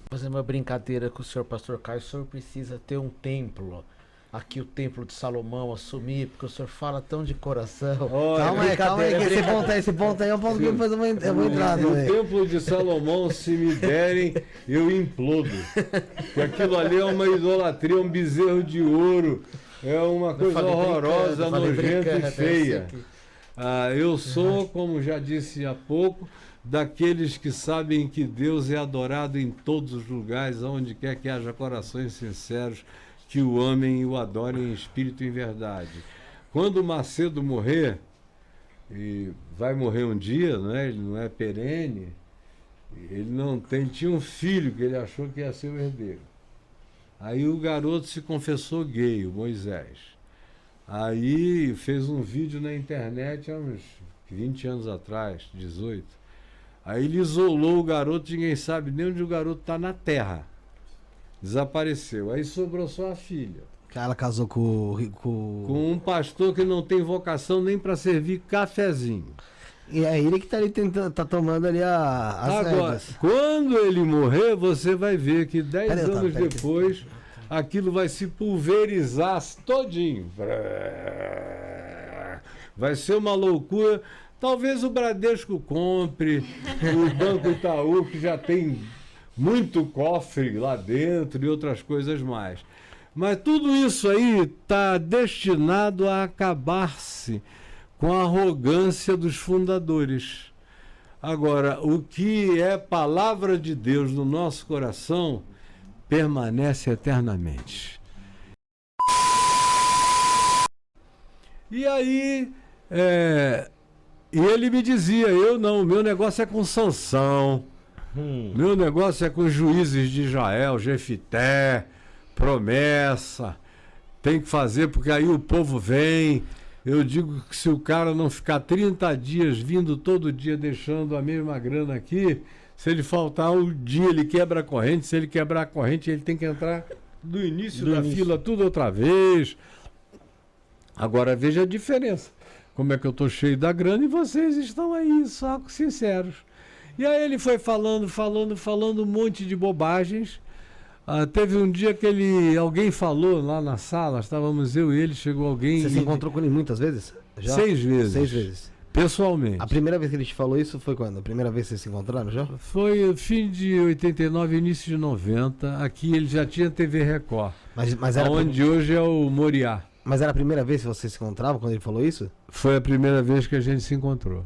Fazer uma brincadeira com o senhor pastor Caio, o senhor precisa ter um templo. Aqui o templo de Salomão assumir, porque o senhor fala tão de coração. Olha, Calma aí, que esse ponto aí é um ponto que eu vou entrar se o também. templo de Salomão, se me derem, eu implodo. Porque aquilo ali é uma idolatria, um bezerro de ouro. É uma coisa horrorosa, nojenta e feia. Eu sou, como já disse há pouco, daqueles que sabem que Deus é adorado em todos os lugares, onde quer que haja corações sinceros, que o amem e o adorem em espírito e em verdade. Quando Macedo morrer, e vai morrer um dia, não é? Ele não é perene, ele não tem, tinha um filho que ele achou que ia ser o herdeiro. Aí o garoto se confessou gay, o Moisés. Aí fez um vídeo na internet há uns 20 anos atrás, 18. Aí ele isolou o garoto, ninguém sabe nem onde o garoto está na terra. Desapareceu. Aí sobrou só a filha. Ela casou com um pastor que não tem vocação nem para servir cafezinho. E é ele que tá ali tentando, tá tomando ali as Agora, rédeas. quando ele morrer, você vai ver que 10 anos depois, aquilo vai se pulverizar todinho. Vai ser uma loucura. Talvez o Bradesco compre, o Banco Itaú, que já tem muito cofre lá dentro e outras coisas mais. Mas tudo isso aí está destinado a acabar-se com a arrogância dos fundadores. Agora, o que é palavra de Deus no nosso coração permanece eternamente. E aí, e ele me dizia, eu não, meu negócio é com Sansão. Meu negócio é com os juízes de Israel, Jefité, promessa, tem que fazer porque aí o povo vem. Eu digo que se o cara não ficar 30 dias vindo todo dia deixando a mesma grana aqui, se ele faltar um dia ele quebra a corrente, se ele quebrar a corrente ele tem que entrar do início da fila tudo outra vez. Agora veja a diferença, como é que eu estou cheio da grana e vocês estão aí só sinceros. E aí ele foi falando um monte de bobagens. Teve um dia que alguém falou lá na sala, estávamos eu e ele, chegou alguém... Você se encontrou com ele muitas vezes? Já? 6 vezes. 6 vezes. Pessoalmente. A primeira vez que ele te falou isso foi quando? A primeira vez que vocês se encontraram já? Foi fim de 89, início de 90. Aqui ele já tinha TV Record. Mas era onde hoje é o Moriá. Mas era a primeira vez que vocês se encontravam quando ele falou isso? Foi a primeira vez que a gente se encontrou.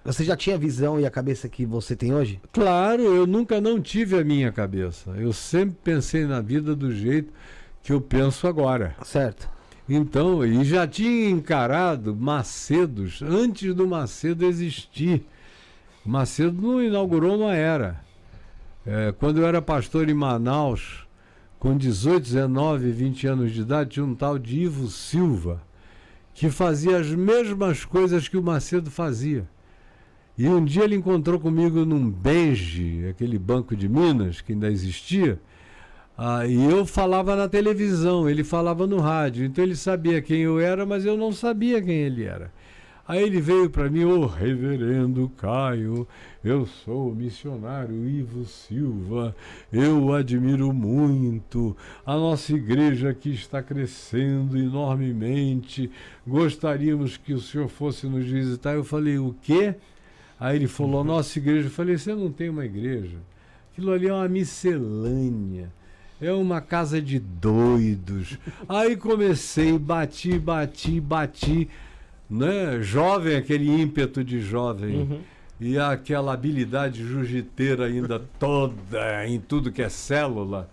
Você já tinha a visão e a cabeça que você tem hoje? Claro, eu nunca não tive a minha cabeça. Eu sempre pensei na vida do jeito que eu penso agora. Certo. Então, e já tinha encarado Macedos antes do Macedo existir. Macedo não inaugurou uma era. Quando eu era pastor em Manaus, com 18, 19, 20 anos de idade, tinha um tal de Ivo Silva, que fazia as mesmas coisas que o Macedo fazia. E um dia ele encontrou comigo num Benge, aquele banco de Minas que ainda existia, e eu falava na televisão, ele falava no rádio, então ele sabia quem eu era, mas eu não sabia quem ele era. Aí ele veio para mim, reverendo Caio, eu sou o missionário Ivo Silva, eu o admiro muito, a nossa igreja aqui está crescendo enormemente, gostaríamos que o senhor fosse nos visitar. Eu falei, o quê? Aí ele falou, nossa igreja. Eu falei, você não tem uma igreja? Aquilo ali é uma miscelânea. É uma casa de doidos. Aí comecei, bati. Né? Jovem, aquele ímpeto de jovem. E aquela habilidade jiu-jiteira ainda toda, em tudo que é célula.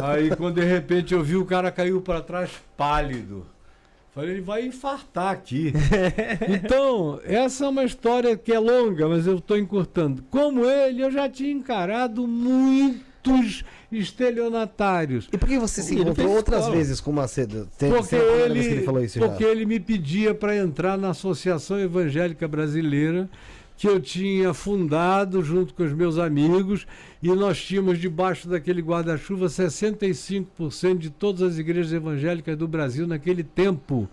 Aí quando de repente eu vi o cara caiu para trás pálido. Falei, ele vai infartar aqui. Então, essa é uma história que é longa, mas eu estou encurtando. Como ele, eu já tinha encarado muitos estelionatários. E por que você se encontrou outras vezes com o Macedo? Porque ele me pedia para entrar na Associação Evangélica Brasileira, que eu tinha fundado junto com os meus amigos, e nós tínhamos debaixo daquele guarda-chuva 65% de todas as igrejas evangélicas do Brasil naquele tempo,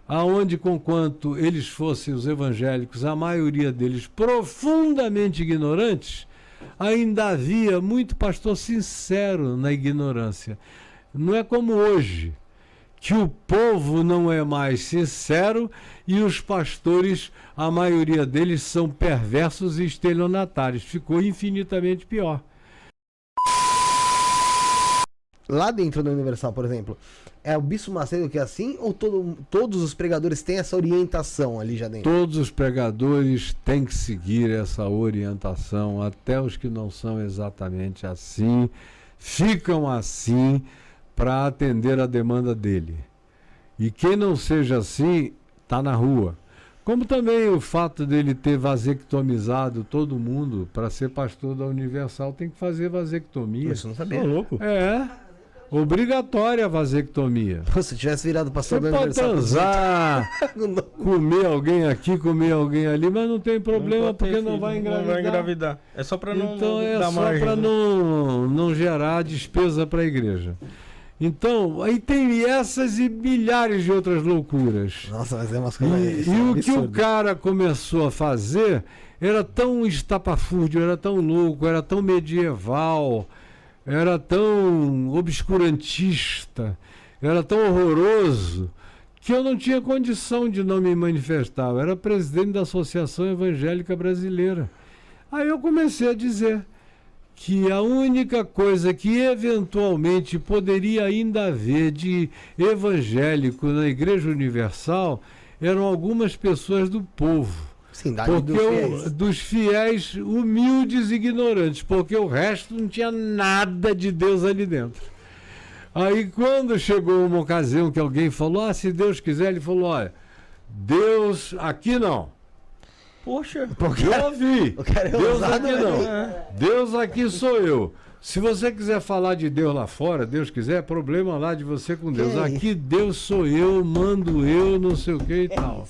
aonde, conquanto eles fossem os evangélicos, a maioria deles profundamente ignorantes, ainda havia muito pastor sincero na ignorância. Não é como hoje, que o povo não é mais sincero e os pastores, a maioria deles, são perversos e estelionatários. Ficou infinitamente pior. Lá dentro da Universal, por exemplo, é o Bispo Macedo que é assim ou todos os pregadores têm essa orientação ali já dentro? Todos os pregadores têm que seguir essa orientação, até os que não são exatamente assim, ficam assim para atender a demanda dele. E quem não seja assim, está na rua. Como também o fato dele ter vasectomizado todo mundo para ser pastor da Universal, tem que fazer vasectomia. Isso eu não sabia. Tô louco. É, obrigatória a vasectomia. Se tivesse virado pastor Você da pode Universal... transar, comer alguém aqui, comer alguém ali, mas não tem problema Não pode ter porque não filho, vai engravidar. Não vai engravidar. É só para não Então é dar só margem. para não gerar despesa para a igreja. Então, aí tem essas e milhares de outras loucuras. Nossa, mas é umas E, coisas... e o que o cara começou a fazer era tão estapafúrdio, era tão louco, era tão medieval, era tão obscurantista, era tão horroroso, que eu não tinha condição de não me manifestar. Eu era presidente da Associação Evangélica Brasileira. Aí eu comecei a dizer que a única coisa que eventualmente poderia ainda haver de evangélico na Igreja Universal eram algumas pessoas do povo. Sim, Porque dos fiéis humildes e ignorantes, porque o resto não tinha nada de Deus ali dentro. Aí quando chegou uma ocasião que alguém falou, se Deus quiser, ele falou, olha, Deus aqui não. Poxa. Eu ouvi. O cara é Deus ousado, aqui não. É. Deus aqui sou eu. Se você quiser falar de Deus lá fora, Deus quiser, é problema lá de você com Deus. Que Aqui Deus sou eu, mando eu, não sei o que e tal.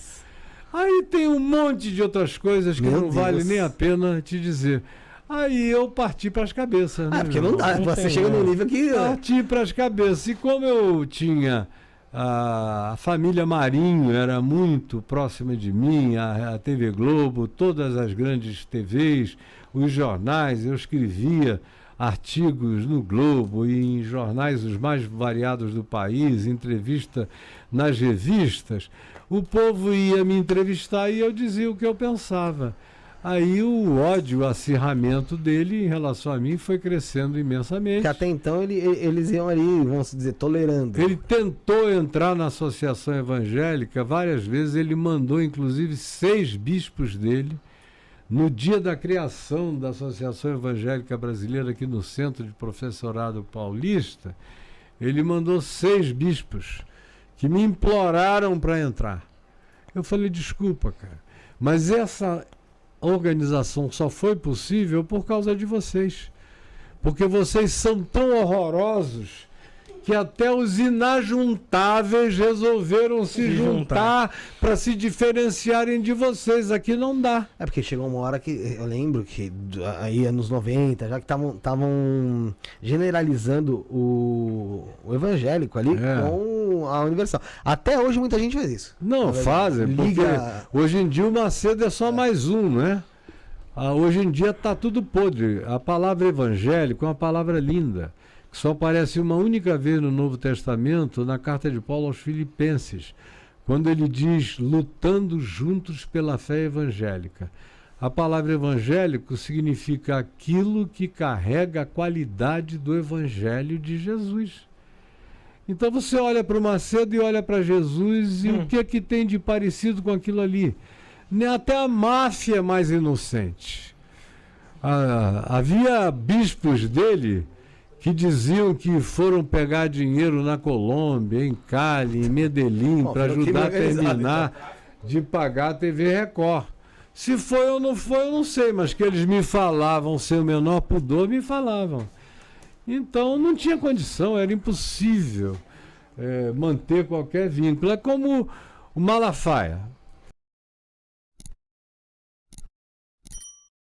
Aí tem um monte de outras coisas que Meu não vale Deus. nem a pena te dizer. Aí eu parti para as cabeças, né? Porque meu não dá, Não você tem, chega né? num nível que... Parti para as cabeças. E como eu tinha a família Marinho, era muito próxima de mim, a TV Globo, todas as grandes TVs, os jornais, eu escrevia artigos no Globo e em jornais os mais variados do país, entrevista nas revistas, o povo ia me entrevistar e eu dizia o que eu pensava. Aí o ódio, o acirramento dele em relação a mim foi crescendo imensamente. Porque até então eles iam ali, vamos dizer, tolerando. Ele tentou entrar na associação evangélica várias vezes, ele mandou inclusive 6 bispos dele. No dia da criação da Associação Evangélica Brasileira aqui no Centro de Professorado Paulista, ele mandou 6 bispos que me imploraram para entrar. Eu falei, desculpa, cara, mas essa organização só foi possível por causa de vocês. Porque vocês são tão horrorosos que até os inajuntáveis resolveram se juntar para se diferenciarem de vocês. Aqui não dá. É porque chegou uma hora que eu lembro que aí anos 90, já que estavam generalizando o evangélico ali com a Universal. Até hoje muita gente faz isso. Não, fazem, porque hoje em dia o Macedo é só mais um, né? Hoje em dia está tudo podre. A palavra evangélico é uma palavra linda, que só aparece uma única vez no Novo Testamento, na carta de Paulo aos Filipenses, quando ele diz, lutando juntos pela fé evangélica. A palavra evangélico significa aquilo que carrega a qualidade do evangelho de Jesus. Então você olha para o Macedo e olha para Jesus e o que é que tem de parecido com aquilo ali? Até a máfia é mais inocente. Havia bispos dele que diziam que foram pegar dinheiro na Colômbia, em Cali, em Medellín, para ajudar a terminar de pagar a TV Record. Se foi ou não foi, eu não sei, mas que eles me falavam sem o menor pudor, me falavam. Então não tinha condição, era impossível manter qualquer vínculo. É como o Malafaia.